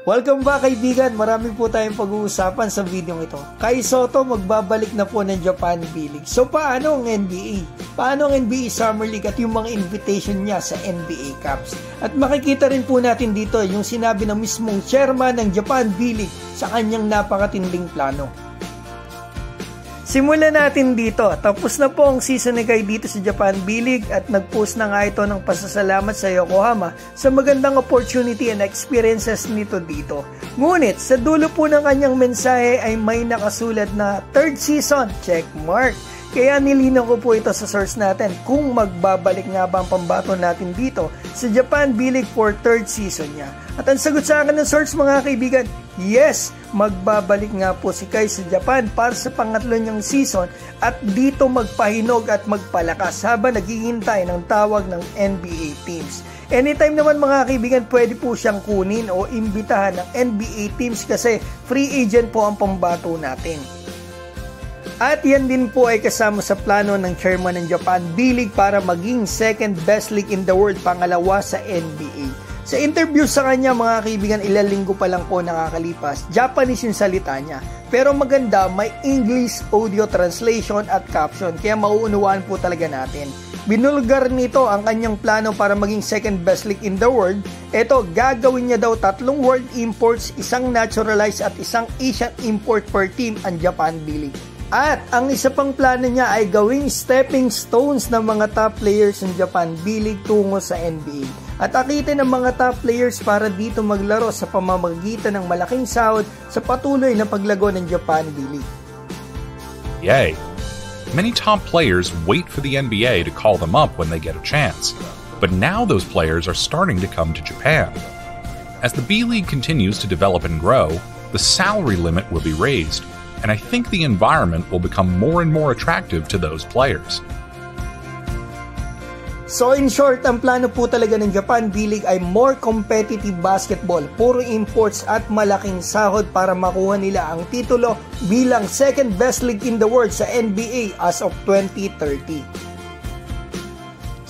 Welcome back kaibigan, marami po tayong pag-uusapan sa video ito. Kai Sotto magbabalik na po ng Japan B-League. So paano ang NBA? Paano ang NBA Summer League at yung mga invitation niya sa NBA Cups? At makikita rin po natin dito yung sinabi ng mismong chairman ng Japan B-League sa kanyang napakatinding plano. Simulan natin dito. Tapos na po ang season ni Kai dito sa Japan B-League at nag-post na nga ito ng pasasalamat sa Yokohama sa magandang opportunity and experiences nito dito. Ngunit sa dulo po ng kanyang mensahe ay may nakasulat na third season, check mark. Kaya nilinaw ko po ito sa source natin kung magbabalik nga ba ang pambato natin dito sa Japan B-League for third season niya. At ang sagot sa akin ng source mga kaibigan, yes, magbabalik nga po si Kai sa Japan para sa pangatlo niyang season at dito magpahinog at magpalakas habang naghihintay ng tawag ng NBA teams. Anytime naman mga kaibigan, pwede po siyang kunin o imbitahan ng NBA teams kasi free agent po ang pambato natin. At yan din po ay kasama sa plano ng chairman ng Japan B-League para maging second best league in the world, pangalawa sa NBA. Sa interview sa kanya mga kaibigan, ilang linggo pa lang po nakakalipas, Japanese yung salita niya. Pero maganda, may English audio translation at caption, kaya mauunawaan po talaga natin. Binulgar nito ang kanyang plano para maging second best league in the world. Ito, gagawin niya daw 3 world imports, isang naturalized at isang Asian import per team ang Japan B-League. At ang isa pang plano niya ay gawing stepping stones ng mga top players ng Japan B-League tungo sa NBA. At akitin ng mga top players para dito maglaro sa pamamagitan ng malaking sahod sa patuloy na paglago ng Japan B-League. Yay! Many top players wait for the NBA to call them up when they get a chance. But now those players are starting to come to Japan. As the B-League continues to develop and grow, the salary limit will be raised. And I think the environment will become more and more attractive to those players. So in short, ang plano po talaga ng Japan B-League ay more competitive basketball, puro imports at malaking sahod para makuha nila ang titulo bilang second best league in the world sa NBA as of 2030.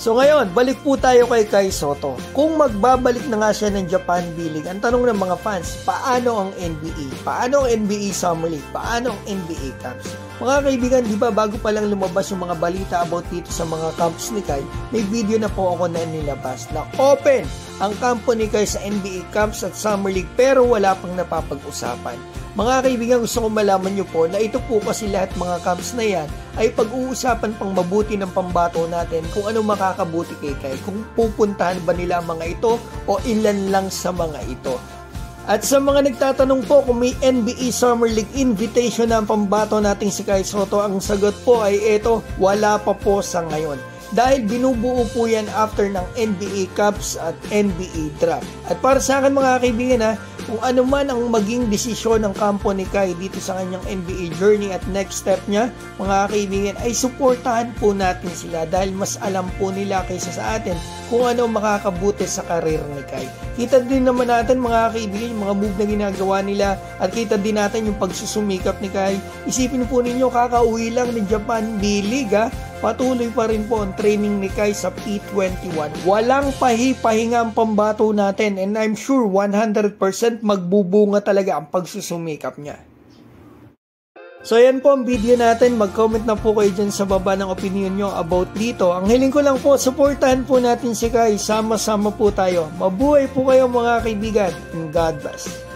So ngayon, balik po tayo kay Kai Sotto. Kung magbabalik na nga siya ng Japan B-League, ang tanong ng mga fans, paano ang NBA? Paano ang NBA Summer League? Paano ang NBA Cups? Mga kaibigan, di ba bago pa lang lumabas yung mga balita about dito sa mga camps ni Kai, may video na po ako na nilabas na open ang kampo ni Kai sa NBA Cups at Summer League pero wala pang napapag-usapan. Mga kaibigan, gusto kong malaman nyo po na ito po kasi lahat mga camps na yan ay pag-uusapan pang mabuti ng pambato natin kung ano makakabuti kay Kai, kung pupuntahan ba nila mga ito o ilan lang sa mga ito. At sa mga nagtatanong po kung may NBA Summer League invitation na ang pambato nating si Kai Sotto, ang sagot po ay ito, wala pa po sa ngayon. Dahil binubuo po yan after ng NBA Cups at NBA Draft. At para sa akin mga kaibigan kung ano man ang maging desisyon ng kampo ni Kai dito sa kanyang NBA journey at next step niya, mga kaibigan, ay suportahan po natin sila dahil mas alam po nila kaysa sa atin kung ano makakabuti sa karir ni Kai. Kita din naman natin mga kaibigan yung mga move na ginagawa nila at kita din natin yung pagsusumikap ni Kai. Isipin po ninyo, kakauwi lang ng Japan B-League patuloy pa rin po ang training ni Kai sa P21. Walang pahi-pahinga ang pambato natin and I'm sure 100% magbubunga talaga ang pagsusumikap niya. So ayan po ang video natin, mag-comment na po kayo dyan sa baba ng opinion nyo about dito. Ang hiling ko lang po, supportahan po natin si Kai, sama-sama po tayo. Mabuhay po kayo mga kaibigan and God bless.